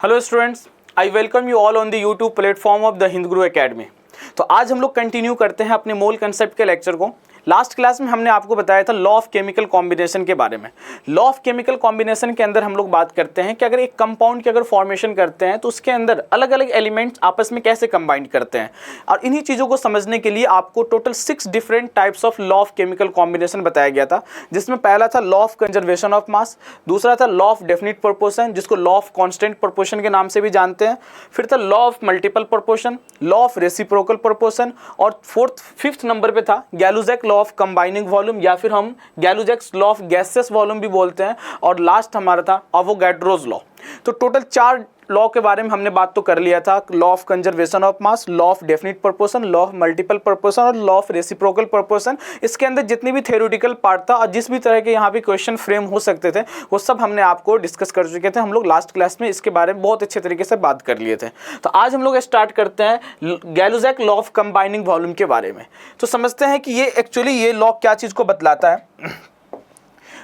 Hello students, I welcome you all on the YouTube platform of the Hind Guru academy. तो आज हम लोग continue करते हैं अपने मोल कंसेप्ट के लेक्चर को। लास्ट क्लास में हमने आपको बताया था लॉ ऑफ केमिकल कॉम्बिनेशन के बारे में। लॉ ऑफ केमिकल कॉम्बिनेशन के अंदर हम लोग बात करते हैं कि अगर एक कंपाउंड की अगर फॉर्मेशन करते हैं तो उसके अंदर अलग अलग एलिमेंट्स आपस में कैसे कंबाइन करते हैं, और इन्हीं चीज़ों को समझने के लिए आपको total 6 different types of law of chemical combination बताया गया था, जिसमें पहला था law of conservation of mass, दूसरा था लॉ ऑफ डेफिनिट प्रोपोर्शन जिसको लॉ ऑफ कॉन्स्टेंट प्रोपोर्शन के नाम से भी जानते हैं, फिर था law of multiple proportion, law of reciprocal proportion, और फिफ्थ नंबर पे था गैलुजैक लॉ ऑफ कंबाइनिंग वॉल्यूम, या फिर हम गैलुजैक्स लॉ ऑफ गैसेस वॉल्यूम भी बोलते हैं, और लास्ट हमारा था अवोगाड्रोज लॉ। तो टोटल 4 लॉ के बारे में हमने बात तो कर लिया था, law of conservation of mass, law of definite proportion, law of multiple proportion और लॉ ऑफ रेसिप्रोकल प्रोपोर्शन। इसके अंदर जितनी भी थ्योरेटिकल पार्ट था और जिस भी तरह के यहाँ पे क्वेश्चन फ्रेम हो सकते थे वो सब हमने आपको डिस्कस कर चुके थे। हम लोग लास्ट क्लास में इसके बारे में बहुत अच्छे तरीके से बात कर लिए थे। तो आज हम लोग स्टार्ट करते हैं गैलुजैक लॉ ऑफ कंबाइनिंग वॉल्यूम के बारे में। तो समझते हैं कि ये एक्चुअली ये लॉ क्या चीज़ को बतलाता है।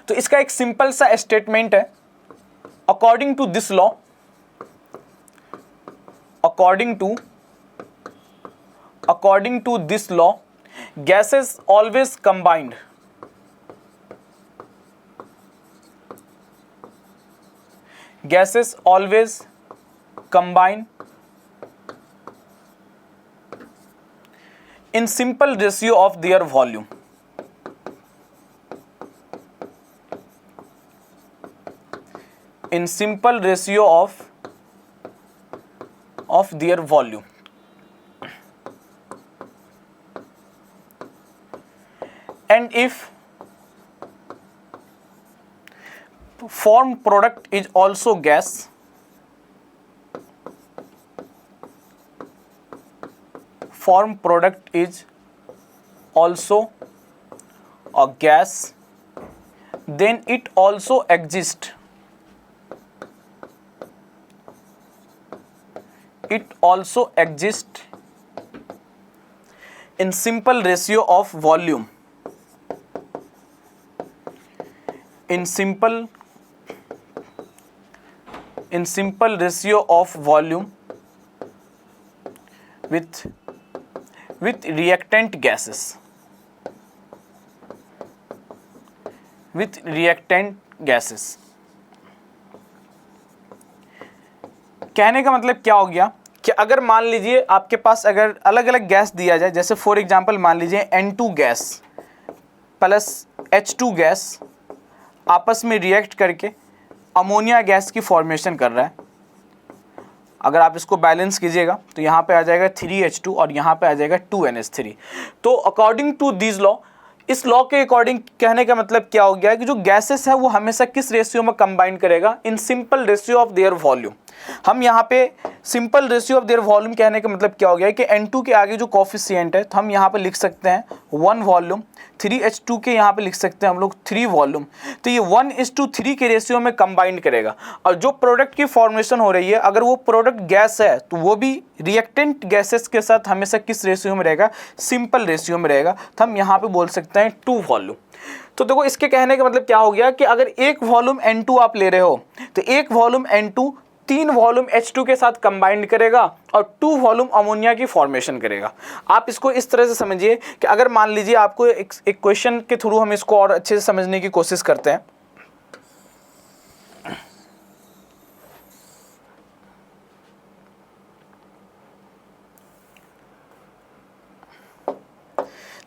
तो इसका एक सिंपल सा स्टेटमेंट है, according to this law, according to this law, gases always combined. Gases always combine in simple ratio of their volume. In simple ratio of their volume. And if formed product is also gas, formed product is also a gas, then it also exists. It also exists in simple ratio of volume. In simple ratio of volume with reactant gases. With reactant gases. कहने का मतलब क्या हो गया कि अगर मान लीजिए आपके पास अगर अलग अलग गैस दिया जाए, जैसे फॉर एग्जांपल मान लीजिए N2 gas plus H2 gas आपस में रिएक्ट करके अमोनिया गैस की फॉर्मेशन कर रहा है। अगर आप इसको बैलेंस कीजिएगा तो यहाँ पे आ जाएगा 3H2 और यहाँ पे आ जाएगा 2NH3। तो अकॉर्डिंग टू दिस लॉ, इस लॉ के अकॉर्डिंग कहने का मतलब क्या हो गया है कि जो गैसेस है वो हमेशा किस रेशियो में कंबाइन करेगा, in simple ratio of their volume. हम यहाँ पे simple ratio of their volume कहने का मतलब क्या हो गया है कि N2 के आगे जो कोफिशिएंट है तो हम यहाँ पे लिख सकते हैं 1 वॉल्यूम, 3H2 के यहाँ पे लिख सकते हैं हम लोग 3 वॉल्यूम। तो ये 1:3 के रेशियो में कंबाइन करेगा, और जो प्रोडक्ट की फॉर्मेशन हो रही है अगर वो प्रोडक्ट गैस है तो वो भी रिएक्टेंट गैसेस के साथ हमेशा किस रेशियो में रहेगा, सिंपल रेशियो में रहेगा। तो हम यहाँ पे बोल सकते हैं 2 वॉल्यूम। तो देखो इसके कहने का मतलब क्या हो गया कि अगर एक वॉल्यूम N2 आप ले रहे हो तो एक वॉल्यूम N2 3 वॉल्यूम H2 के साथ कंबाइंड करेगा और 2 वॉल्यूम अमोनिया की फॉर्मेशन करेगा। आप इसको इस तरह से समझिए कि अगर मान लीजिए आपको एक क्वेश्चन के थ्रू हम इसको और अच्छे से समझने की कोशिश करते हैं।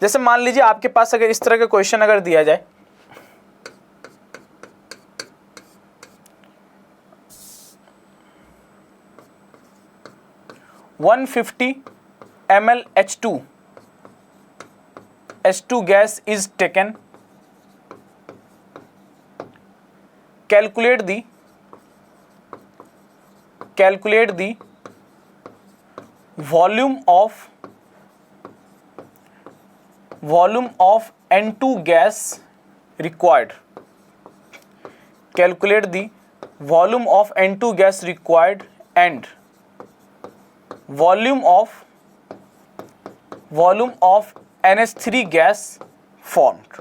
जैसे मान लीजिए आपके पास अगर इस तरह का क्वेश्चन अगर दिया जाए, (150 ml H2 gas is taken. Calculate the volume of N2 gas required. Calculate the volume of N2 gas required and volume of NH3 gas formed.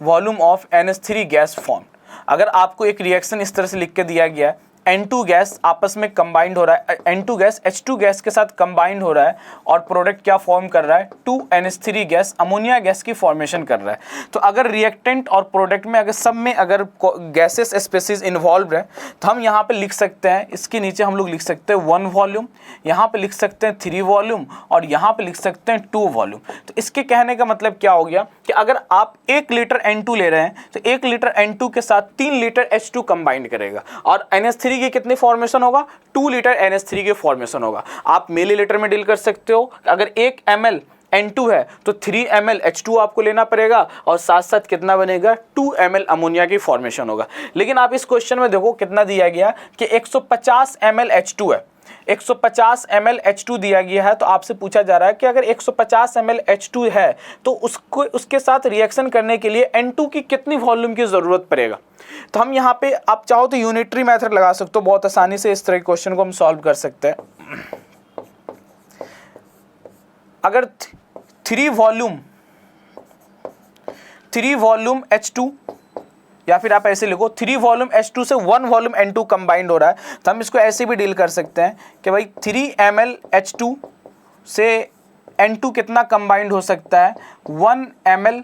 Volume of NH3 gas form. अगर आपको एक reaction इस तरह से लिख के दिया गया है N2 गैस आपस में कंबाइंड हो रहा है, N2 गैस H2 गैस के साथ कंबाइंड हो रहा है और प्रोडक्ट क्या फॉर्म कर रहा है, 2NH3 गैस अमोनिया गैस की फॉर्मेशन कर रहा है। तो अगर रिएक्टेंट और प्रोडक्ट में अगर सब में अगर गैसेस स्पेसीज इन्वॉल्व है तो हम यहाँ पे लिख सकते हैं, इसके नीचे हम लोग लिख सकते हैं 1 वॉल्यूम, यहाँ पे लिख सकते हैं 3 वॉल्यूम और यहाँ पे लिख सकते हैं 2 वॉल्यूम। तो इसके कहने का मतलब क्या हो गया कि अगर आप 1 लीटर N2 ले रहे हैं तो 1 लीटर N2 के साथ 3 लीटर H2 कंबाइंड करेगा और NH3 की कितनी फॉर्मेशन होगा, 2 लीटर NH3 की फॉर्मेशन होगा। आप मिलीलीटर में डील कर सकते हो, अगर 1 ml N2 है तो 3 ml H2 आपको लेना पड़ेगा और साथ साथ कितना बनेगा, 2 ml अमोनिया की फॉर्मेशन होगा। लेकिन आप इस क्वेश्चन में देखो कितना दिया गया कि 150 ml H2 है, 150 ml H2 दिया गया है। तो आपसे पूछा जा रहा है कि अगर 150 ml H2 है तो उसको उसके साथ रिएक्शन करने के लिए N2 की कितनी वॉल्यूम की ज़रूरत पड़ेगा। तो हम यहाँ पे आप चाहो तो यूनिटरी मेथड लगा सकते हो, बहुत आसानी से इस तरह के क्वेश्चन को हम सॉल्व कर सकते हैं। अगर 3 वॉल्यूम H2 या फिर आप ऐसे लिखो 3 वॉल्यूम H2 से 1 वॉल्यूम N2 कंबाइंड हो रहा है तो हम इसको ऐसे भी डील कर सकते हैं कि भाई 3 ml H2 से N2 कितना कंबाइंड हो सकता है, 1 ml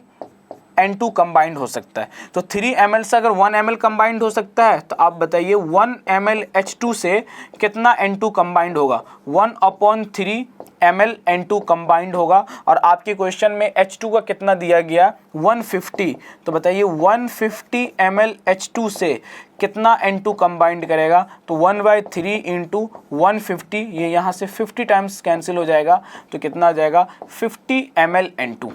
N2 कंबाइंड हो सकता है। तो 3 ml से अगर 1 ml कंबाइंड हो सकता है तो आप बताइए 1 ml H2 से कितना N2 कंबाइंड होगा, 1/3 ml N2 कंबाइंड होगा। और आपके क्वेश्चन में H2 का कितना दिया गया, 150। तो बताइए 150 ml H2 से कितना N2 कंबाइंड करेगा, तो 1/3 इंटू 150, ये यहाँ से 50 टाइम्स कैंसिल हो जाएगा तो कितना आ जाएगा, 50 ml N2।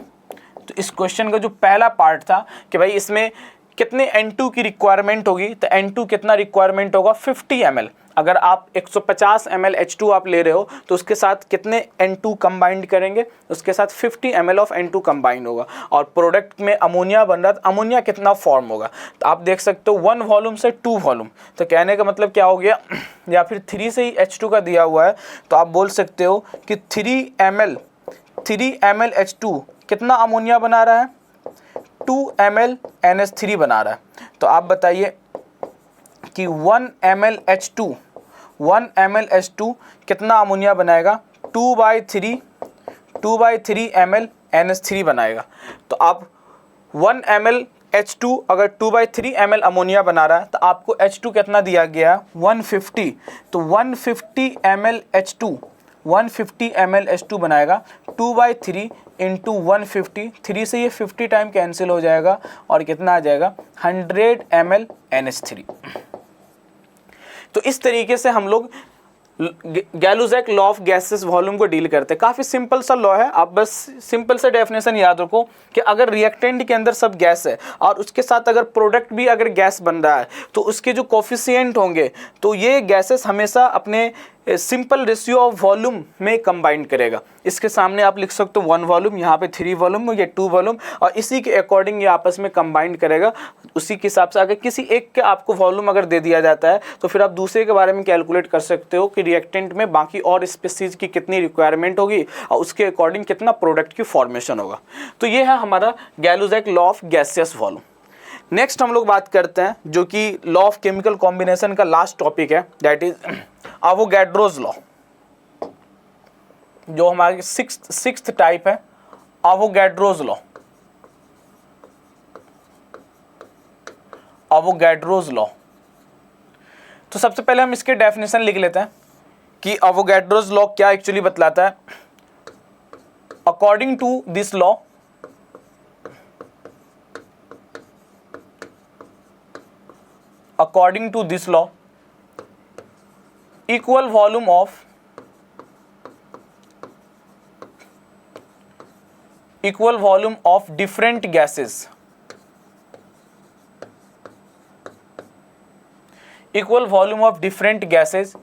तो इस क्वेश्चन का जो पहला पार्ट था कि भाई इसमें कितने N2 की रिक्वायरमेंट होगी, तो N2 कितना रिक्वायरमेंट होगा, 50 ml। अगर आप 150 ml H2 आप ले रहे हो तो उसके साथ कितने N2 कंबाइंड करेंगे, उसके साथ 50 ml ऑफ N2 कंबाइंड होगा और प्रोडक्ट में अमोनिया बन रहा है तो अमोनिया कितना फॉर्म होगा। तो आप देख सकते हो 1 वॉल्यूम से 2 वॉल्यूम, तो कहने का मतलब क्या हो गया, या फिर 3 से ही H2 का दिया हुआ है तो आप बोल सकते हो कि 3 ml H2 कितना अमोनिया बना रहा है, 2 ml NH3 बना रहा है। तो आप बताइए कि 1 ml H2 कितना अमोनिया बनाएगा, 2/3 ml NH3 बनाएगा। तो आप 1 ml H2 अगर 2/3 ml अमोनिया बना रहा है तो आपको H2 कितना दिया गया, 150। तो 150 ml H2 बनाएगा, 2/3 इंटू 150, 3 से ये 50 टाइम कैंसिल हो जाएगा और कितना आ जाएगा, 100 ml NH3। तो इस तरीके से हम लोग गैलुजैक लॉ ऑफ गैसेस वॉल्यूम को डील करते हैं। काफ़ी सिंपल सा लॉ है, आप बस सिंपल सा डेफिनेशन याद रखो कि अगर रिएक्टेंट के अंदर सब गैस है और उसके साथ अगर प्रोडक्ट भी अगर गैस बन रहा है तो उसके जो कोफिशिएंट होंगे तो ये गैसेस हमेशा अपने सिंपल रेशियो ऑफ वॉल्यूम में कंबाइंड करेगा। इसके सामने आप लिख सकते हो 1 वॉल्यूम, यहाँ पे 3 वॉल्यूम, ये 2 वॉल्यूम, और इसी के अकॉर्डिंग ये आपस में कंबाइंड करेगा। उसी के हिसाब से अगर किसी एक के आपको वॉल्यूम अगर दे दिया जाता है तो फिर आप दूसरे के बारे में कैलकुलेट कर सकते हो कि रिएक्टेंट में बाकी और स्पीसीज की कितनी रिक्वायरमेंट होगी और उसके अकॉर्डिंग कितना प्रोडक्ट की फॉर्मेशन होगा। तो ये है हमारा Gay Lussac law of gaseous volume. Next हम लोग बात करते हैं जो कि लॉ ऑफ केमिकल कॉम्बिनेशन का लास्ट टॉपिक है, दैट इज अवोगाड्रोज लॉ, जो हमारी सिक्स्थ टाइप है, अवोगाड्रोज लॉ। अवोगाड्रोज लॉ, तो सबसे पहले हम इसके डेफिनेशन लिख लेते हैं कि अवोगाड्रोज लॉ क्या एक्चुअली बतलाता है। According to this law, according to this law, equal volume of different gases, equal volume of different gases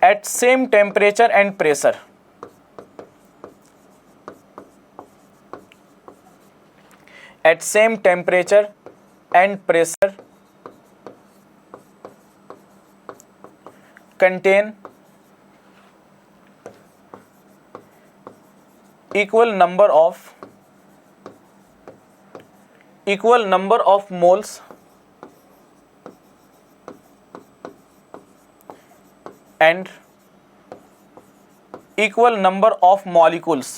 at same temperature and pressure, at same temperature and pressure contain equal number of moles and equal number of molecules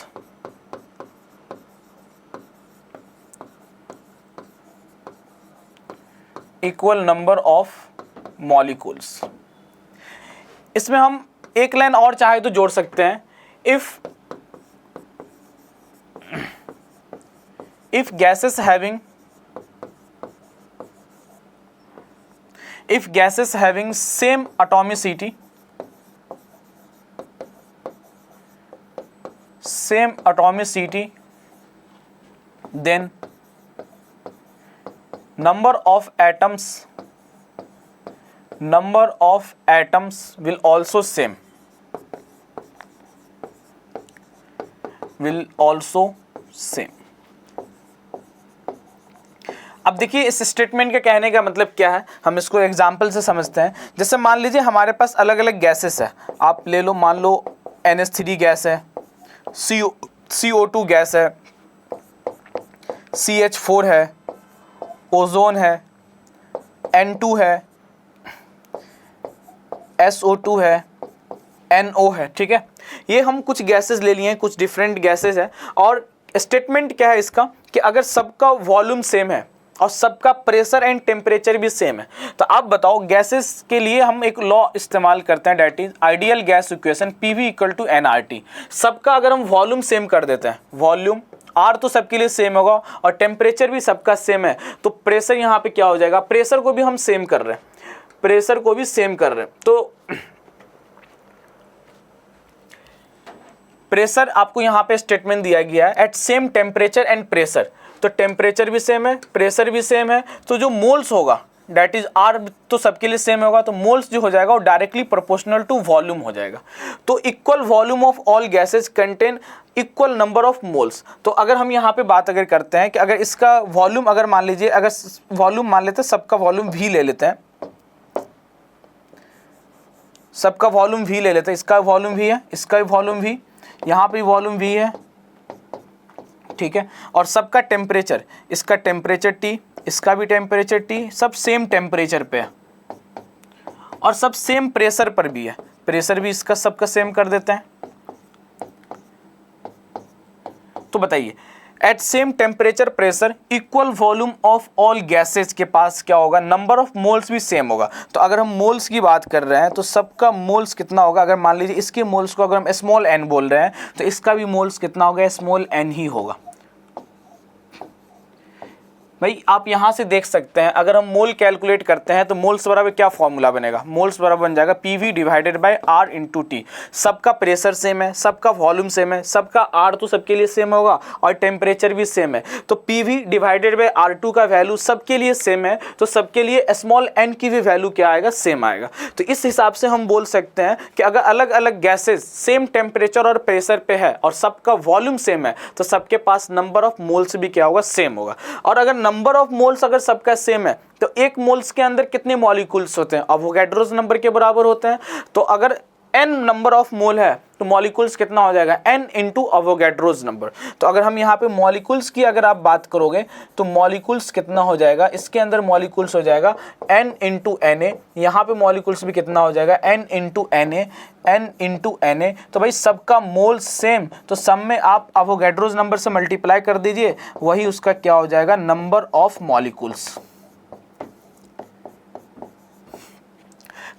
इसमें हम एक line और चाहे तो जोड़ सकते हैं, if gases having same atomicity then number of atoms will also same. अब देखिए इस स्टेटमेंट के कहने का मतलब क्या है, हम इसको एग्जाम्पल से समझते हैं। जैसे मान लीजिए हमारे पास अलग अलग गैसेस है, आप ले लो, मान लो NH3 गैस है, CO2 गैस है, CH4 है, ओजोन है, N2 है, SO2 है, NO है, ठीक है। ये हम कुछ गैसेस ले लिए हैं, कुछ डिफरेंट गैसेस है, और स्टेटमेंट क्या है इसका कि अगर सबका वॉल्यूम सेम है और सबका प्रेशर एंड टेम्परेचर भी सेम है, तो आप बताओ गैसेस के लिए हम एक लॉ इस्तेमाल करते हैं, that is ideal gas equation PV = nRT। सबका अगर हम वॉल्यूम सेम कर देते हैं, वॉल्यूम R तो सबके लिए सेम होगा और टेम्परेचर भी सबका सेम है, तो प्रेशर यहाँ पे क्या हो जाएगा, प्रेशर को भी हम सेम कर रहे हैं, तो प्रेशर आपको यहाँ पे स्टेटमेंट दिया गया है at same temperature and pressure, तो टेम्परेचर भी सेम है, प्रेशर भी सेम है, तो जो मोल्स होगा डेट इज R तो सबके लिए सेम होगा, तो मोल्स जो हो जाएगा वो डायरेक्टली प्रोपोर्शनल टू वॉल्यूम हो जाएगा। तो equal volume of all gases contain equal number of moles. तो अगर हम यहाँ पे बात अगर करते हैं कि अगर इसका वॉल्यूम अगर मान लीजिए, अगर वॉल्यूम मान लेते हैं, सबका वॉल्यूम V ले लेते हैं, सबका वॉल्यूम V ले लेते हैं, इसका वॉल्यूम V है, इसका भी वॉल्यूम V, यहाँ पे वॉल्यूम V है, ठीक है, और सबका टेम्परेचर, इसका टेम्परेचर T, इसका भी टेम्परेचर T, सब सेम टेम्परेचर पे है और सब सेम प्रेशर पर भी है, प्रेशर भी इसका सबका सेम कर देते हैं। तो बताइए at same temperature pressure equal volume of all gases के पास क्या होगा, नंबर ऑफ मोल्स भी सेम होगा। तो अगर हम मोल्स की बात कर रहे हैं तो सबका मोल्स कितना होगा, अगर मान लीजिए इसके मोल्स को अगर हम स्मॉल n बोल रहे हैं तो इसका भी मोल्स कितना होगा, स्मॉल n ही होगा। भाई आप यहाँ से देख सकते हैं, अगर हम मोल कैलकुलेट करते हैं तो मोल्स बराबर क्या फॉर्मूला बनेगा, मोल्स बराबर बन जाएगा PV / R × T। सबका प्रेशर सेम है, सबका वॉल्यूम सेम है, सबका R तो सबके लिए सेम होगा और टेम्परेचर भी सेम है, तो PV / R2 का वैल्यू सबके लिए सेम है, तो सबके लिए स्मॉल n की भी वैल्यू क्या आएगा, सेम आएगा। तो इस हिसाब से हम बोल सकते हैं कि अगर अलग अलग गैसेस सेम टेम्परेचर और प्रेशर पे है और सबका वॉल्यूम सेम है, तो सबके पास नंबर ऑफ मोल्स भी क्या होगा, सेम होगा। और अगर नंबर ऑफ मोल्स अगर सबका सेम है तो एक मोल्स के अंदर कितने मॉलिक्यूल्स होते हैं, अवोगाड्रोस नंबर के बराबर होते हैं। तो अगर n नंबर ऑफ मोल है तो मॉलिक्यूल्स कितना हो जाएगा, n × अवोगाड्रोस नंबर। तो अगर हम यहाँ पे मॉलिक्यूल्स की अगर आप बात करोगे तो मॉलिक्यूल्स कितना हो जाएगा, इसके अंदर मॉलिक्यूल्स हो जाएगा n × Na, यहाँ पे मॉलिक्यूल्स भी कितना हो जाएगा, n × Na, n × Na। तो भाई सबका मोल सेम, तो सब में आप अवोगाड्रोस नंबर से मल्टीप्लाई कर दीजिए, वही उसका क्या हो जाएगा, नंबर ऑफ मॉलिक्यूल्स।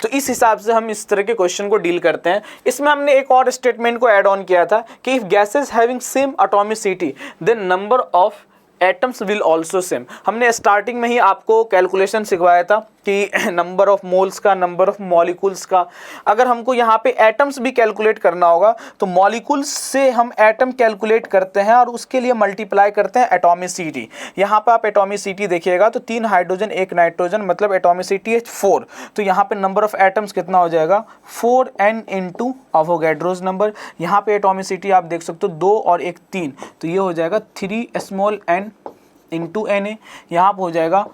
तो इस हिसाब से हम इस तरह के क्वेश्चन को डील करते हैं। इसमें हमने एक और स्टेटमेंट को ऐड ऑन किया था कि if gases having same atomicity then number of atoms will also same. हमने स्टार्टिंग में ही आपको कैलकुलेशन सिखवाया था कि नंबर ऑफ मोल्स का, नंबर ऑफ मॉलिक्यूल्स का। अगर हमको यहाँ पे एटम्स भी कैलकुलेट करना होगा तो मॉलिक्यूल्स से हम एटम कैलकुलेट करते हैं और उसके लिए मल्टीप्लाई करते हैं एटॉमिसिटी। यहाँ पे आप एटॉमिसिटी देखिएगा तो 3 हाइड्रोजन 1 नाइट्रोजन, मतलब एटॉमिसिटी है 4। तो यहाँ पे नंबर ऑफ एटम्स कितना हो जाएगा, 4n × अवोगाड्रोस नंबर। यहाँ पे एटॉमिसिटी आप देख सकते हो 2 और 1 3, तो ये हो जाएगा 3 स्मॉल n × Na। यहाँ पर हो जाएगा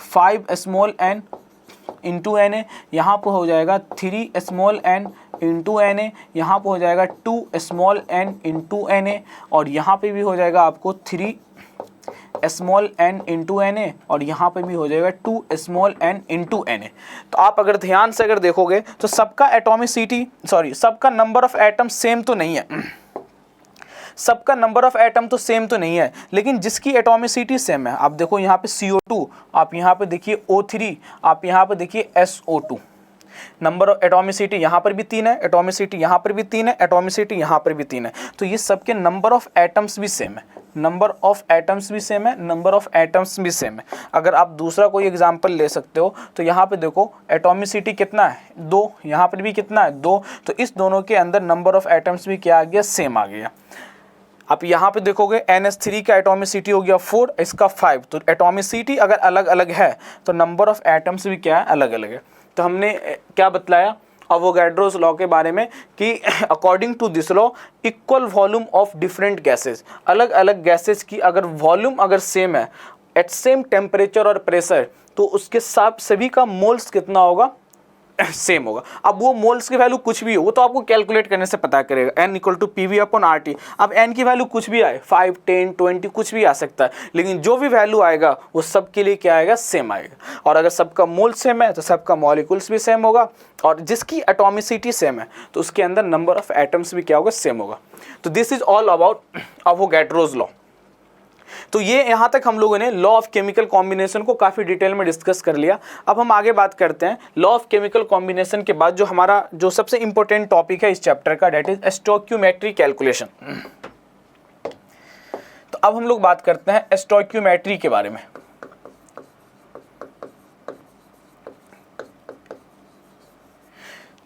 5 स्मॉल n × Na, यहाँ पर हो जाएगा 3 स्मॉल n × Na, यहाँ पर हो जाएगा 2 स्मॉल n × Na, और यहाँ पे भी हो जाएगा आपको 3 स्मॉल n इंटू Na और यहाँ पे भी हो जाएगा 2 स्मॉल n इंटू Na। तो आप अगर ध्यान से अगर देखोगे तो सबका एटॉमिसिटी सबका नंबर ऑफ एटम सेम तो नहीं है, सबका नंबर ऑफ एटम तो सेम तो नहीं है, लेकिन जिसकी एटॉमिसिटी सेम है, आप देखो यहाँ पे CO2, आप यहाँ पे देखिए O3, आप यहाँ पे देखिए SO2। नंबर ऑफ एटॉमिसिटी यहाँ पर भी 3 है, एटॉमिसिटी यहाँ पर भी 3 है, एटॉमिसिटी यहाँ पर भी 3 है, तो ये सबके नंबर ऑफ एटम्स भी सेम है, नंबर ऑफ एटम्स भी सेम है, नंबर ऑफ एटम्स भी सेम है। अगर आप दूसरा कोई एग्जांपल ले सकते हो तो यहाँ पे देखो एटॉमिसिटी कितना है 2, यहाँ पर भी कितना है 2, तो इस दोनों के अंदर नंबर ऑफ एटम्स भी क्या आ गया, सेम आ गया। आप यहाँ पे देखोगे NH3 का एटॉमिसिटी हो गया 4, इसका 5, तो एटॉमिसिटी अगर अलग अलग है तो नंबर ऑफ एटम्स भी क्या है, अलग अलग है। तो हमने क्या बतलाया अवोगाड्रोस लॉ के बारे में कि according to this law equal volume of different gases, अलग अलग गैसेस की अगर वॉल्यूम अगर सेम है एट सेम टेम्परेचर और प्रेशर, तो उसके साथ सभी का मोल्स कितना होगा, सेम होगा। अब वो मोल्स की वैल्यू कुछ भी हो वो तो आपको कैलकुलेट करने से पता करेगा, n = PV/RT। अब n की वैल्यू कुछ भी आए 5, 10, 20 कुछ भी आ सकता है, लेकिन जो भी वैल्यू आएगा वो सब के लिए क्या आएगा, सेम आएगा। और अगर सबका मोल सेम है तो सबका मॉलिक्यूल्स भी सेम होगा, और जिसकी एटॉमिसिटी सेम है तो उसके अंदर नंबर ऑफ एटम्स भी क्या होगा, सेम होगा। तो this is all about Avogadro's law. तो ये यहाँ तक हम लोगों ने लॉ ऑफ केमिकल कॉम्बिनेशन को काफ़ी डिटेल में डिस्कस कर लिया। अब हम आगे बात करते हैं लॉ ऑफ केमिकल कॉम्बिनेशन के बाद जो हमारा जो सबसे इंपॉर्टेंट टॉपिक है इस चैप्टर का, डेट इज स्टोइकियोमेट्री कैलकुलेशन। तो अब हम लोग बात करते हैं स्टोइकियोमेट्री के बारे में।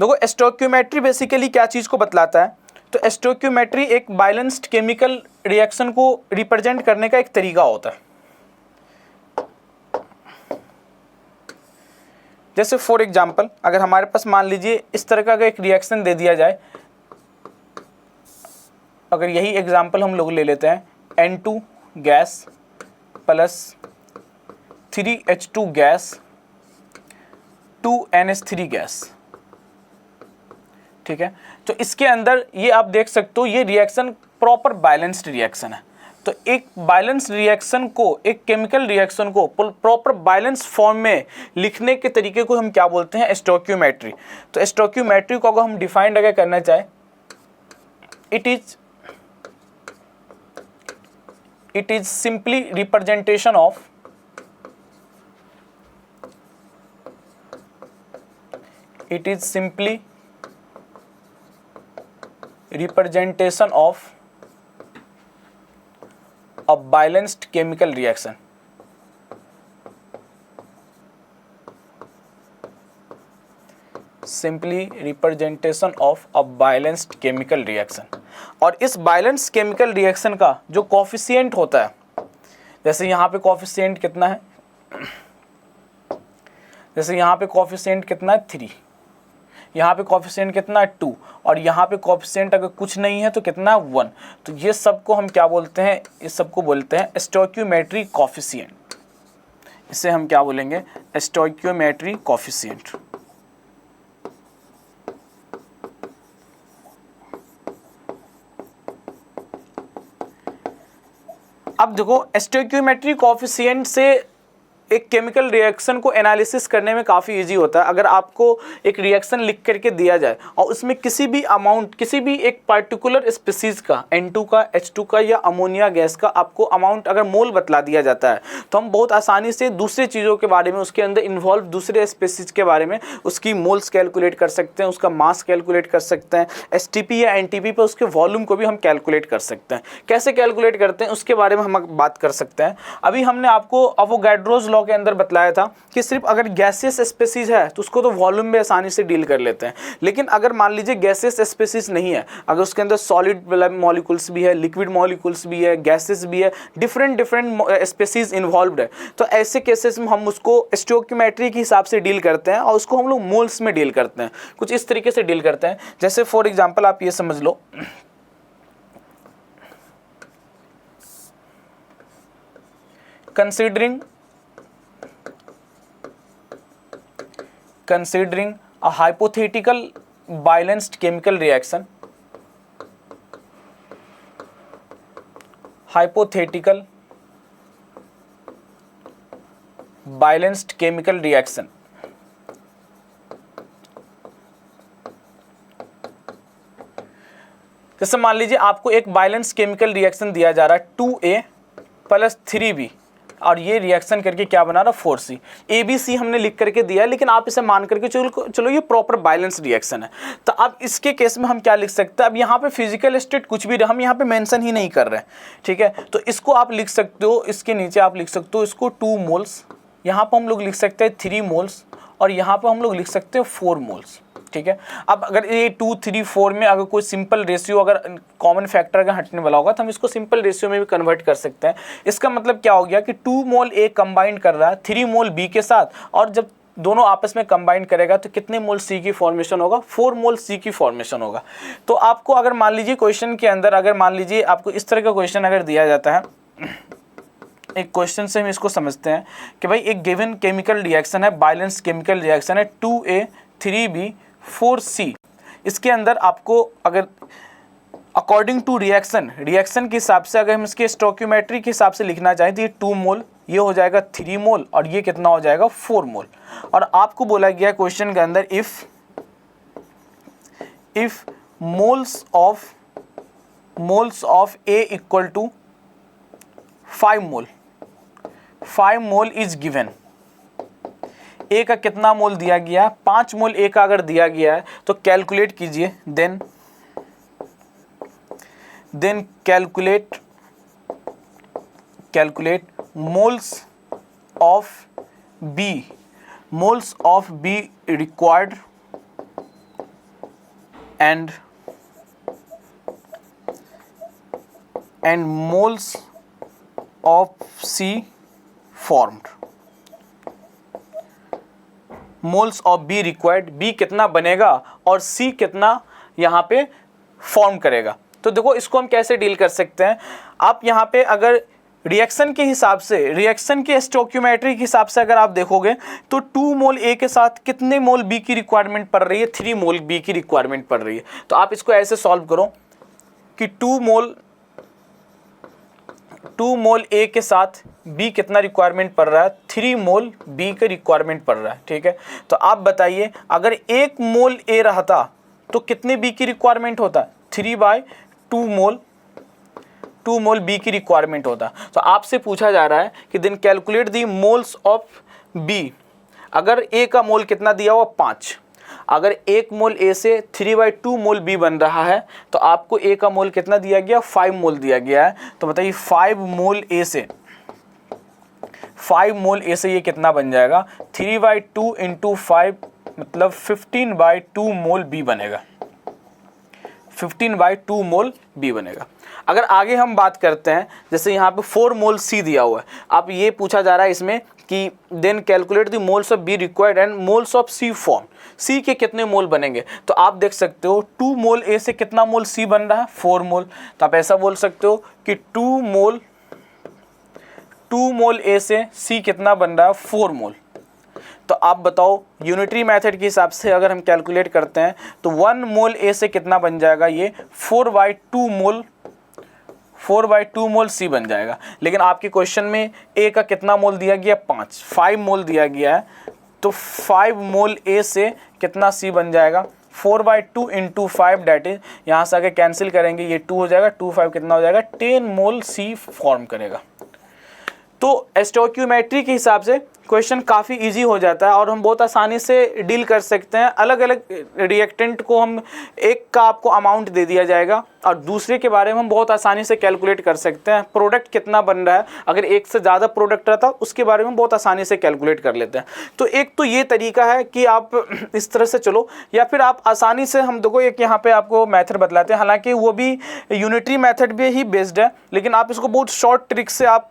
देखो स्टोइकियोमेट्री बेसिकली क्या चीज़ को बतलाता है, तो स्टोइकियोमेट्री एक बैलेंस्ड केमिकल रिएक्शन को रिप्रेजेंट करने का एक तरीका होता है। जैसे फॉर एग्जांपल अगर हमारे पास मान लीजिए इस तरह का एक रिएक्शन दे दिया जाए, अगर यही एग्जांपल हम लोग ले लेते हैं N2 gas plus 3H2 gas 2NH3 gas, ठीक है। तो इसके अंदर ये आप देख सकते हो ये रिएक्शन प्रॉपर बैलेंस्ड रिएक्शन है। तो एक बैलेंस रिएक्शन को, एक केमिकल रिएक्शन को प्रॉपर बैलेंस फॉर्म में लिखने के तरीके को हम क्या बोलते हैं, स्टोइकियोमेट्री। तो स्टोइकियोमेट्री को अगर हम डिफाइंड अगर करना चाहें, it is simply representation of a balanced chemical reaction। Simply representation of a balanced chemical reaction. और इस बैलेंस्ड केमिकल रिएक्शन का जो कोफिशिएंट होता है, जैसे यहाँ पे कोफिशिएंट कितना है, जैसे यहाँ पे कोफिशिएंट कितना है 3, यहाँ पे कोफिशिएंट कितना है 2, और यहाँ पे कोफिशिएंट अगर कुछ नहीं है तो कितना है 1। तो ये सबको हम क्या बोलते हैं, इस सबको बोलते हैं स्टोइकियोमेट्री कोफिशिएंट। इसे हम क्या बोलेंगे, स्टोइकियोमेट्री कोफिशिएंट। अब देखो स्टोइकियोमेट्री कोफिशिएंट से एक केमिकल रिएक्शन को एनालिसिस करने में काफ़ी इजी होता है। अगर आपको एक रिएक्शन लिख करके दिया जाए और उसमें किसी भी अमाउंट, किसी भी एक पार्टिकुलर स्पीसीज का, N2 का, H2 का या अमोनिया गैस का आपको अमाउंट अगर मोल बतला दिया जाता है, तो हम बहुत आसानी से दूसरे चीज़ों के बारे में, उसके अंदर इन्वॉल्व दूसरे स्पीसीज के बारे में उसकी मोल्स कैलकुलेट कर सकते हैं, उसका मास कैलकुलेट कर सकते हैं, STP या NTP पर उसके वॉल्यूम को भी हम कैलकुलेट कर सकते हैं। कैसे कैलकुलेट करते हैं उसके बारे में हम बात कर सकते हैं। अभी हमने आपको अवोगाड्रोस लॉ के अंदर बतलाया था कि सिर्फ अगर गैसियस स्पीसीज है तो उसको तो वॉल्यूम में आसानी से डील कर लेते हैं, लेकिन अगर मान लीजिए गैसियस स्पीसीज नहीं है, अगर उसके अंदर सॉलिड मॉलिक्यूल्स भी है, लिक्विड मॉलिक्यूल्स भी है, गैसेस भी है, डिफरेंट स्पीसीज इन्वॉल्व्ड है, तो ऐसे केसेस में हम उसको स्टोइकियोमेट्री के हिसाब से डील करते हैं और उसको हम लोग मोल्स में डील करते हैं, कुछ इस तरीके से डील करते हैं। जैसे फॉर एग्जाम्पल आप ये समझ लो, considering a hypothetical balanced chemical reaction, hypothetical balanced chemical reaction. जैसे मान लीजिए आपको एक बैलेंस्ड केमिकल रिएक्शन दिया जा रहा है 2A + 3B और ये रिएक्शन करके क्या बना रहा है 4C। ABC हमने लिख करके दिया है, लेकिन आप इसे मान करके चलो ये प्रॉपर बैलेंस रिएक्शन है। तो अब इसके केस में हम क्या लिख सकते हैं, अब यहाँ पे फिजिकल स्टेट कुछ भी हम यहाँ पे मेंशन ही नहीं कर रहे हैं, ठीक है। तो इसको आप लिख सकते हो, इसके नीचे आप लिख सकते हो इसको 2 मोल्स, यहाँ पर हम लोग लिख सकते हैं 3 मोल्स और यहाँ पर हम लोग लिख सकते हैं 4 मोल्स, ठीक है। अब अगर ये 2, 3, 4 में अगर कोई सिंपल रेशियो अगर कॉमन फैक्टर अगर हटने वाला होगा तो हम इसको सिंपल रेशियो में भी कन्वर्ट कर सकते हैं। इसका मतलब क्या हो गया कि 2 मोल A कंबाइन कर रहा है 3 मोल B के साथ, और जब दोनों आपस में कंबाइन करेगा तो कितने मोल C की फॉर्मेशन होगा, 4 मोल C की फॉर्मेशन होगा। तो आपको अगर मान लीजिए क्वेश्चन के अंदर अगर मान लीजिए आपको इस तरह का क्वेश्चन अगर दिया जाता है, एक क्वेश्चन से हम इसको समझते हैं कि भाई एक गिवन केमिकल रिएक्शन है, बैलेंस केमिकल रिएक्शन है 2A 3B 4C। इसके अंदर आपको अगर अकॉर्डिंग टू रिएक्शन के हिसाब से अगर हम इसके स्टोइकियोमेट्री के हिसाब से लिखना चाहें तो ये 2 मोल, ये हो जाएगा 3 मोल और ये कितना हो जाएगा 4 मोल। और आपको बोला गया क्वेश्चन के अंदर if moles of A equal to 5 mole is given. A का कितना मोल दिया गया है, 5 मोल A का अगर दिया गया है तो कैलकुलेट कीजिए, then calculate moles of B required and moles of C formed. Moles of B required, B कितना बनेगा और C कितना यहाँ पे फॉर्म करेगा। तो देखो इसको हम कैसे डील कर सकते हैं, आप यहाँ पे अगर रिएक्शन के हिसाब से, रिएक्शन के स्टोइकियोमेट्री के हिसाब से अगर आप देखोगे तो 2 मोल A के साथ कितने मोल B की रिक्वायरमेंट पड़ रही है, 3 मोल B की रिक्वायरमेंट पड़ रही है। तो आप इसको ऐसे सॉल्व करो कि 2 मोल A के साथ B कितना रिक्वायरमेंट पड़ रहा है, 3 मोल B का रिक्वायरमेंट पड़ रहा है, ठीक है। तो आप बताइए अगर 1 मोल A रहता तो कितने B की रिक्वायरमेंट होता, 3/2 मोल B की रिक्वायरमेंट होता। तो आपसे पूछा जा रहा है कि then calculate the moles of B। अगर A का मोल कितना दिया हुआ 5, अगर 1 मोल A से 3/2 मोल B बन रहा है तो आपको A का मोल कितना दिया गया, 5 मोल दिया गया है। तो बताइए 5 मोल A से ये कितना बन जाएगा, 3/2 × 5 मतलब 15/2 मोल B बनेगा, 15/2 मोल B बनेगा। अगर आगे हम बात करते हैं, जैसे यहाँ पे 4 मोल C दिया हुआ है, आप ये पूछा जा रहा है इसमें कि then calculate the moles of B required and moles of C form, C के कितने मोल बनेंगे। तो आप देख सकते हो 2 मोल A से कितना मोल C बन रहा है, 4 मोल। तो आप ऐसा बोल सकते हो कि 2 मोल A से C कितना बन रहा है, 4 मोल। तो आप बताओ यूनिटरी मेथड के हिसाब से अगर हम कैलकुलेट करते हैं तो 1 मोल A से कितना बन जाएगा, ये 4/2 मोल C बन जाएगा। लेकिन आपके क्वेश्चन में A का कितना मोल दिया गया, 5 मोल दिया गया है। तो 5 मोल A से कितना C बन जाएगा, 4/2 × 5 डेट इज, यहाँ से आगे कैंसिल करेंगे ये 2 हो जाएगा, 2 5 कितना हो जाएगा, 10 मोल C फॉर्म करेगा। तो स्टोइकियोमेट्री के हिसाब से क्वेश्चन काफ़ी इजी हो जाता है और हम बहुत आसानी से डील कर सकते हैं। अलग अलग रिएक्टेंट को हम एक का आपको अमाउंट दे दिया जाएगा और दूसरे के बारे में हम बहुत आसानी से कैलकुलेट कर सकते हैं। प्रोडक्ट कितना बन रहा है, अगर एक से ज़्यादा प्रोडक्ट रहता उसके बारे में बहुत आसानी से कैलकुलेट कर लेते हैं। तो एक तो ये तरीका है कि आप इस तरह से चलो, या फिर आप आसानी से, हम देखो एक यहाँ पे आपको मेथड बतलाते हैं, हालांकि वो भी यूनिटरी मेथड पे ही बेस्ड है, लेकिन आप इसको बहुत शॉर्ट ट्रिक से आप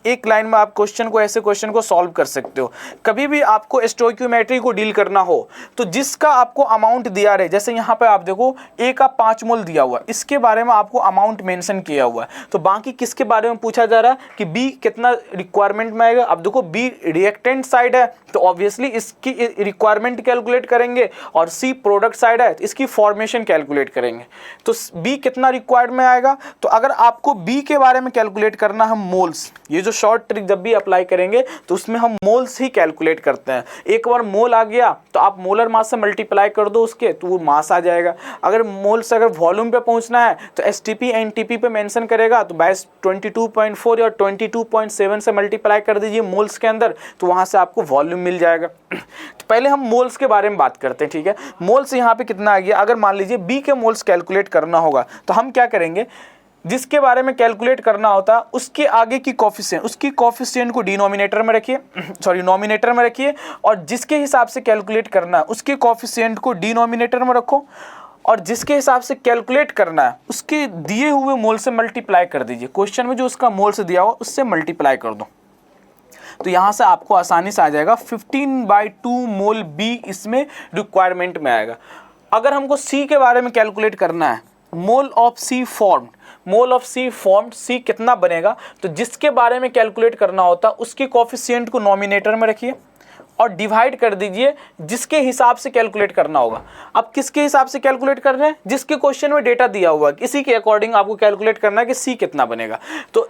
एक लाइन में आप क्वेश्चन को, ऐसे क्वेश्चन को सॉल्व कर सकते हो। कभी भी आपको स्टोइकियोमेट्री को डील करना हो तो जिसका आपको अमाउंट दिया रहे, जैसे यहाँ पे आप देखो A का 5 मोल दिया हुआ, इसके जिसके बारे में आपको अमाउंट मेंशन किया हुआ है। तो बाकी किसके बारे में पूछा जा रहा है कि बी कितना रिक्वायरमेंट में आएगा। अब देखो बी रिएक्टेंट साइड है तो ऑब्वियसली इसकी रिक्वायरमेंट कैलकुलेट करेंगे, और सी प्रोडक्ट साइड है तो इसकी फॉर्मेशन कैलकुलेट करेंगे। तो बी कितना रिक्वायर्ड में आएगा। तो अगर आपको बी के बारे में कैलकुलेट करना है मोल्स, ये जो शॉर्ट ट्रिक जब भी अप्लाई करेंगे तो उसमें हम मोल्स ही कैलकुलेट करते हैं। एक बार मोल आ गया तो आप मोलर मास से मल्टीप्लाई कर दो उसके, तो वो मास आ जाएगा। अगर मोल्स अगर वॉल्यूम पे पहुंचना है तो एसटीपी एनटीपी पे मेंशन करेगा, तो बाय 22.4 या 22.7 से मल्टीप्लाई कर दीजिए मोल्स के अंदर, तो वहां से आपको वॉल्यूम मिल जाएगा। तो पहले हम मोल्स के बारे में बात करते हैं, ठीक है। मोल्स यहाँ पे कितना आ गया। अगर मान लीजिए बी के मोल्स कैलकुलेट करना होगा तो हम क्या करेंगे, जिसके बारे में कैलकुलेट करना होता है उसके आगे की कोफिशिएंट, उसकी कोफिशिएंट को डिनोमिनेटर में रखिए, सॉरी नोमिनेटर में रखिए, और जिसके हिसाब से कैलकुलेट करना है उसके कोफिशिएंट को डिनोमिनेटर में रखो, और जिसके हिसाब से कैलकुलेट करना है उसके दिए हुए मोल से मल्टीप्लाई कर दीजिए। क्वेश्चन में जो उसका मोल से दिया हुआ उससे मल्टीप्लाई कर दो, तो यहाँ से आपको आसानी से आ जाएगा 15/2 मोल बी इसमें रिक्वायरमेंट में आएगा। अगर हमको सी के बारे में कैलकुलेट करना है, mole of C formed, mole of C formed, C कितना बनेगा, तो जिसके बारे में कैलकुलेट करना होता उसके कोफिशिएंट को नोमिनेटर में रखिए और डिवाइड कर दीजिए जिसके हिसाब से कैलकुलेट करना होगा। अब किसके हिसाब से कैलकुलेट कर रहे हैं, जिसके क्वेश्चन में डेटा दिया हुआ है, इसी के अकॉर्डिंग आपको कैलकुलेट करना है कि सी कितना बनेगा। तो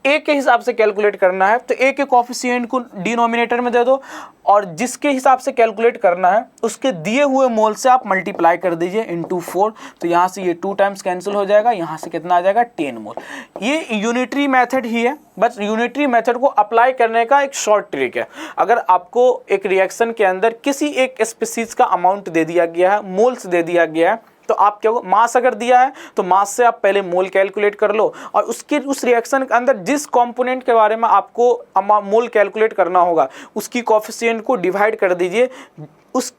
ए के हिसाब से कैलकुलेट करना है तो ए के कोफिशिएंट को डिनोमिनेटर में दे दो, और जिसके हिसाब से कैलकुलेट करना है उसके दिए हुए मोल से आप मल्टीप्लाई कर दीजिए इंटू 4, तो यहाँ से ये 2 टाइम्स कैंसिल हो जाएगा, यहाँ से कितना आ जाएगा 10 मोल। ये यूनिटरी मेथड ही है, बस यूनिटरी मेथड को अप्लाई करने का एक शॉर्ट ट्रिक है। अगर आपको एक रिएक्शन के अंदर किसी एक स्पीसीज का अमाउंट दे दिया गया है, मोल्स दे दिया गया है, तो आप क्या हो, मास अगर दिया है तो मास से आप पहले मोल कैलकुलेट कर लो, और उसके उस रिएक्शन के अंदर जिस कंपोनेंट के बारे में आपको मोल कैलकुलेट करना होगा उसकी कोफिशिएंट को डिवाइड कर दीजिए उस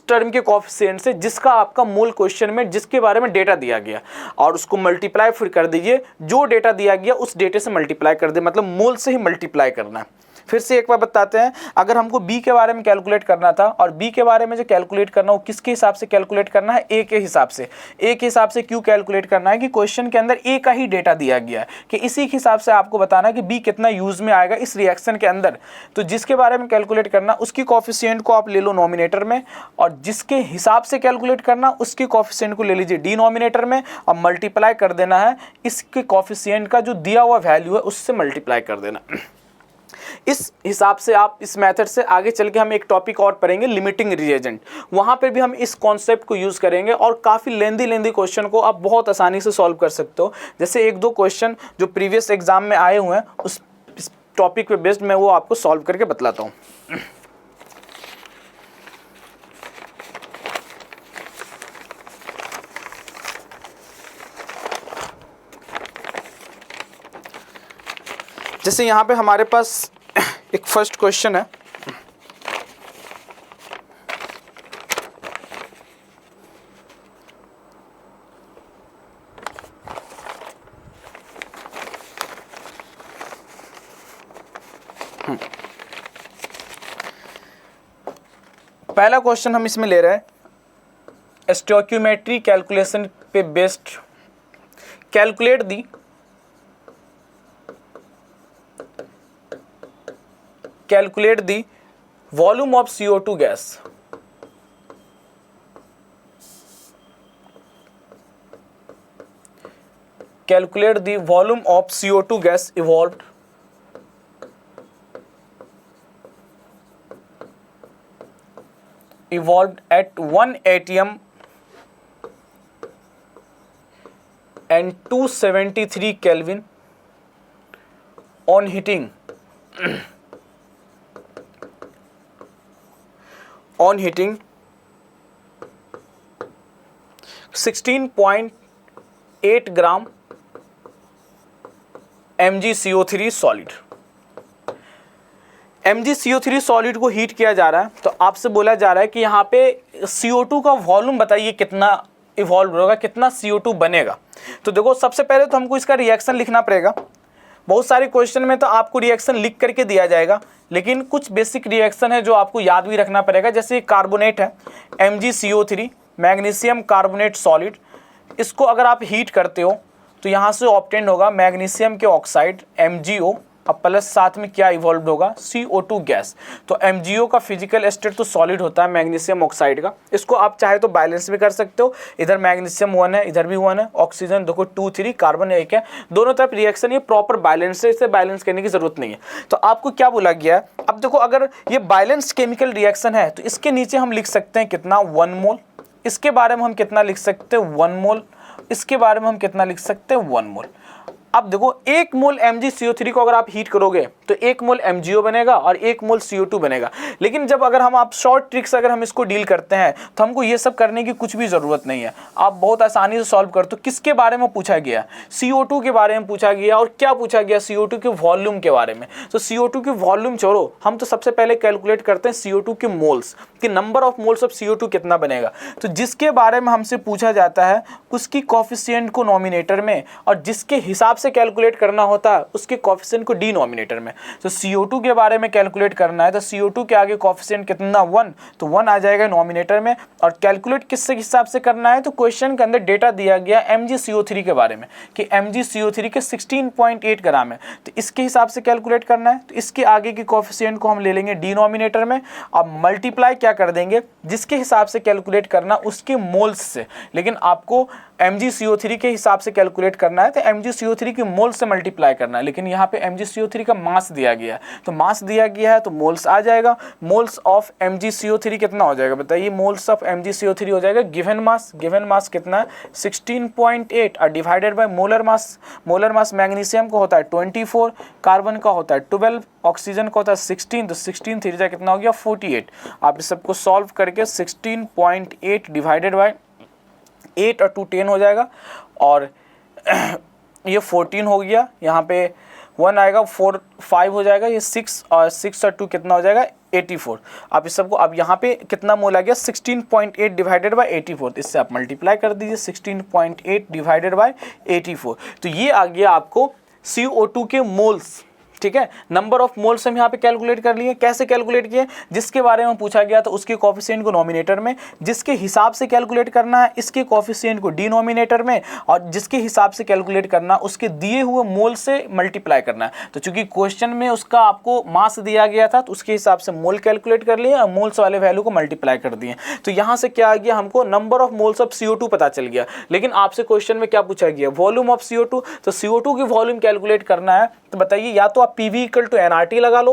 टर्म के कोफिशिएंट से जिसका आपका मोल क्वेश्चन में जिसके बारे में डेटा दिया गया, और उसको मल्टीप्लाई फिर कर दीजिए जो डेटा दिया गया उस डेटे से मल्टीप्लाई कर दे, मतलब मोल से ही मल्टीप्लाई करना है। फिर से एक बार बताते हैं, अगर हमको बी के बारे में कैलकुलेट करना था, और बी के बारे में जो कैलकुलेट करना हो किसके हिसाब से कैलकुलेट करना है, ए के हिसाब से। ए के हिसाब से क्यों कैलकुलेट करना है कि क्वेश्चन के अंदर ए का ही डेटा दिया गया है, कि इसी के हिसाब से आपको बताना है कि बी कितना यूज में आएगा इस रिएक्शन के अंदर। तो जिसके बारे में कैलकुलेट करना उसकी कोफिशिएंट को आप ले लो नोमिनेटर में, और जिसके हिसाब से कैलकुलेट करना उसके कोफिशिएंट को ले लीजिए डिनोमिनेटर में, और मल्टीप्लाई कर देना है इसके कोफिशिएंट का जो दिया हुआ वैल्यू है उससे मल्टीप्लाई कर देना। इस हिसाब से आप इस मेथड से आगे चल के हम एक टॉपिक और पढ़ेंगे लिमिटिंग रिएजेंट, वहाँ पे भी हम इस कॉन्सेप्ट को यूज़ करेंगे, और काफ़ी लेंदी क्वेश्चन को आप बहुत आसानी से सॉल्व कर सकते हो। जैसे 1-2 क्वेश्चन जो प्रीवियस एग्जाम में आए हुए हैं उस टॉपिक पे बेस्ड मैं वो आपको सॉल्व करके बतलाता हूँ। जैसे यहाँ पे हमारे पास एक फर्स्ट क्वेश्चन है, पहला क्वेश्चन हम इसमें ले रहे हैं स्टोइकियोमेट्री कैलकुलेशन पे based, calculate the calculate the volume of CO2 gas. Calculate the volume of CO2 gas evolved at 1 atm and 273 Kelvin on heating 16.8 gram MgCO3 solid. MgCO3 solid को heat किया जा रहा है, तो आपसे बोला जा रहा है कि यहाँ पे CO2 का वॉल्यूम बताइए कितना इवॉल्व होगा, कितना CO2 बनेगा। तो देखो सबसे पहले तो हमको इसका रिएक्शन लिखना पड़ेगा। बहुत सारे क्वेश्चन में तो आपको रिएक्शन लिख करके दिया जाएगा, लेकिन कुछ बेसिक रिएक्शन है जो आपको याद भी रखना पड़ेगा। जैसे कार्बोनेट है MgCO3, मैग्नीशियम कार्बोनेट सॉलिड, इसको अगर आप हीट करते हो तो यहाँ से ऑब्टेन होगा मैग्नीशियम के ऑक्साइड MgO, अब प्लस साथ में क्या इवॉल्व होगा, CO2 गैस। तो MgO का फिजिकल स्टेट तो सॉलिड होता है मैग्नीशियम ऑक्साइड का, इसको आप चाहे तो बैलेंस भी कर सकते हो, इधर मैग्नीशियम 1 है, इधर भी 1 है, ऑक्सीजन देखो 2 3, कार्बन 1 है, दोनों तरफ रिएक्शन ये प्रॉपर बैलेंस है, इसे बैलेंस करने की जरूरत नहीं है। तो आपको क्या बोला गया है, अब देखो अगर ये बैलेंस्ड केमिकल रिएक्शन है तो इसके नीचे हम लिख सकते हैं कितना, 1 मोल, इसके बारे में हम कितना लिख सकते हैं, 1 मोल, इसके बारे में हम कितना लिख सकते हैं, 1 मोल। अब देखो 1 मोल MgCO3 को अगर आप हीट करोगे तो 1 मोल MgO बनेगा और 1 मोल CO2 बनेगा। लेकिन जब अगर हम आप शॉर्ट ट्रिक्स अगर हम इसको डील करते हैं तो हमको ये सब करने की कुछ भी ज़रूरत नहीं है, आप बहुत आसानी से सॉल्व कर। तो किसके बारे में पूछा गया, CO2 के बारे में पूछा गया। और क्या पूछा गया, CO2 के वॉल्यूम के बारे में। तो CO2 के वॉल्यूम छोड़ो, हम तो सबसे पहले कैलकुलेट करते हैं CO2 के मोल्स, कि number of moles of CO2 कितना बनेगा। तो जिसके बारे में हमसे पूछा जाता है उसकी कोफिशिएंट को नॉमिनेटर में और जिसके हिसाब से कैलकुलेट करना होता है उसके कोफिशिएंट को डिनोमिनेटर में। तो CO2 के बारे में कैलकुलेट करना है तो CO2 के आगे कोफिशिएंट कितना, 1, तो 1 आ जाएगा नॉमिनेटर में। और कैलकुलेट किससे हिसाब से करना है, तो क्वेश्चन के अंदर डेटा दिया गया MgCO3 के बारे में कि MgCO3 के 16.8 ग्राम है, तो इसके हिसाब से कैलकुलेट करना है। तो इसके आगे की कोफिशिएंट को हम ले लेंगे डिनोमिनेटर में और मल्टीप्लाई क्या कर देंगे, जिसके हिसाब से कैलकुलेट करना उसके मोल्स से। लेकिन आपको MgCO3 के हिसाब से कैलकुलेट करना है तो MgCO3 की मोल्स से मल्टीप्लाई करना है। लेकिन यहाँ पे MgCO3 का मास दिया गया है, तो मास दिया गया है तो मोल्स आ जाएगा। मोल्स ऑफ MgCO3 कितना हो जाएगा बताइए, मोल्स ऑफ MgCO3 हो जाएगा गिवन मास कितना है 16.8 और divided by molar mass magnesium का होता है 24, कार्बन का होता है 12, ऑक्सीजन का होता है 16, तो 16 3 जा कितना हो गया 48। आप इस सबको सॉल्व करके 16.8 डिवाइडेड बाय 8 और 2 10 हो जाएगा और ये 14 हो गया, यहाँ पे 1 आएगा, 4 5 हो जाएगा, ये 6 और 2 कितना हो जाएगा 84। आप इस सबको, अब यहाँ पे कितना मोल आ गया 16.8 डिवाइडेड बाय 84, तो इससे आप मल्टीप्लाई कर दीजिए 16.8 डिवाइडेड बाय 84, तो ये आ गया आपको CO2 के मोल्स। ठीक है, नंबर ऑफ मोल्स हम यहाँ पे कैलकुलेट कर लिए। कैसे कैलकुलेट किए, जिसके बारे में पूछा गया तो उसके कोफिशिएंट को नॉमिनेटर में, जिसके हिसाब से कैलकुलेट करना है इसके कोफिशिएंट को डिनोमिनेटर में और जिसके हिसाब से कैलकुलेट करना उसके दिए हुए मोल से मल्टीप्लाई करना है। तो चूंकि क्वेश्चन में उसका आपको मास दिया गया था तो उसके हिसाब से मोल कैलकुलेट कर लिए और मोल्स वाले वैल्यू को मल्टीप्लाई कर दिए। तो यहाँ से क्या आ गया, हमको number of moles of CO2 पता चल गया। लेकिन आपसे क्वेश्चन में क्या पूछा गया, वॉल्यूम ऑफ CO2। तो CO2 की वॉल्यूम कैलकुलेट करना है तो बताइए, या तो आप PV = nRT लगा लो,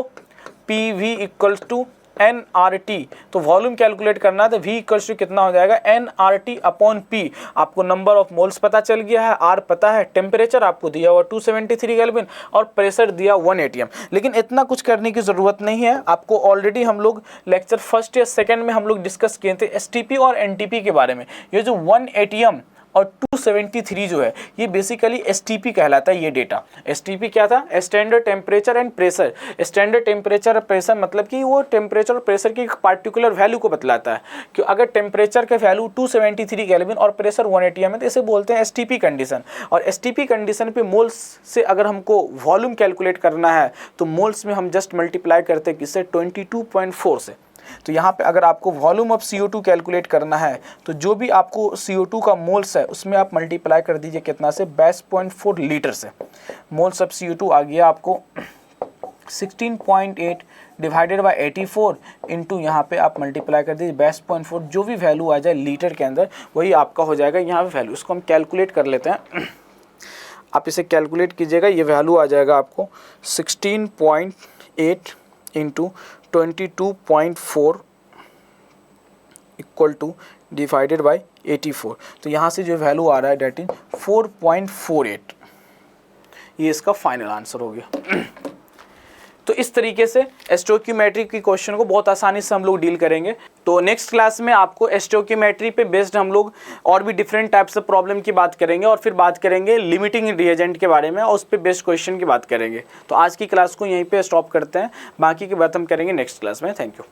PV = nRT, तो वॉल्यूम कैलकुलेट करना है तो V = कितना हो जाएगा nRT/P। आपको नंबर ऑफ मोल्स पता चल गया है, R पता है, टेम्परेचर आपको दिया हुआ 273 केल्विन और प्रेशर दिया 1 atm। लेकिन इतना कुछ करने की ज़रूरत नहीं है, आपको ऑलरेडी हम लोग लेक्चर फर्स्ट या सेकेंड में हम लोग डिस्कस किए थे STP और NTP के बारे में। ये जो 1 atm और 273 जो है ये बेसिकली STP कहलाता है। ये डेटा STP क्या था, standard temperature and pressure. Standard temperature और प्रेशर मतलब कि वो टेम्परेचर और प्रेशर की एक पार्टिकुलर वैल्यू को बतलाता है कि अगर टेम्परेचर का वैल्यू 273 केल्विन और प्रेशर 1 atm है तो इसे बोलते हैं STP कंडीशन। और STP कंडीशन पे मोल्स से अगर हमको वॉल्यूम कैलकुलेट करना है तो मोल्स में हम जस्ट मल्टीप्लाई करते हैं किससे, 22.4 से। तो यहाँ पे अगर आपको वॉल्यूम ऑफ CO2 कैलकुलेट करना है तो जो भी आपको CO2 का मोल्स है उसमें आप मल्टीप्लाई कर दीजिए कितना से, 22.4 लीटर से। मोल्स ऑफ CO2 आ गया आपको 16.8 डिवाइडेड बाय 84 इंटू यहाँ पे आप मल्टीप्लाई कर दीजिए 22.4, जो भी वैल्यू आ जाए लीटर के अंदर वही आपका हो जाएगा यहाँ पे वैल्यू। इसको हम कैलकुलेट कर लेते हैं, आप इसे कैलकुलेट कीजिएगा, ये वैल्यू आ जाएगा आपको 16.8 into 22.4 equal two divided by 84। तो यहाँ से जो वैल्यू आ रहा है डेट इज 4.48, ये इसका फाइनल आंसर हो गया। तो इस तरीके से स्टोइकियोमेट्री की क्वेश्चन को बहुत आसानी से हम लोग डील करेंगे। तो नेक्स्ट क्लास में आपको स्टोइकियोमेट्री पे बेस्ड हम लोग और भी डिफरेंट टाइप्स ऑफ प्रॉब्लम की बात करेंगे और फिर बात करेंगे लिमिटिंग रिएजेंट के बारे में और उस पर बेस्ड क्वेश्चन की बात करेंगे। तो आज की क्लास को यहीं पे स्टॉप करते हैं, बाकी की बात हम करेंगे नेक्स्ट क्लास में। Thank you.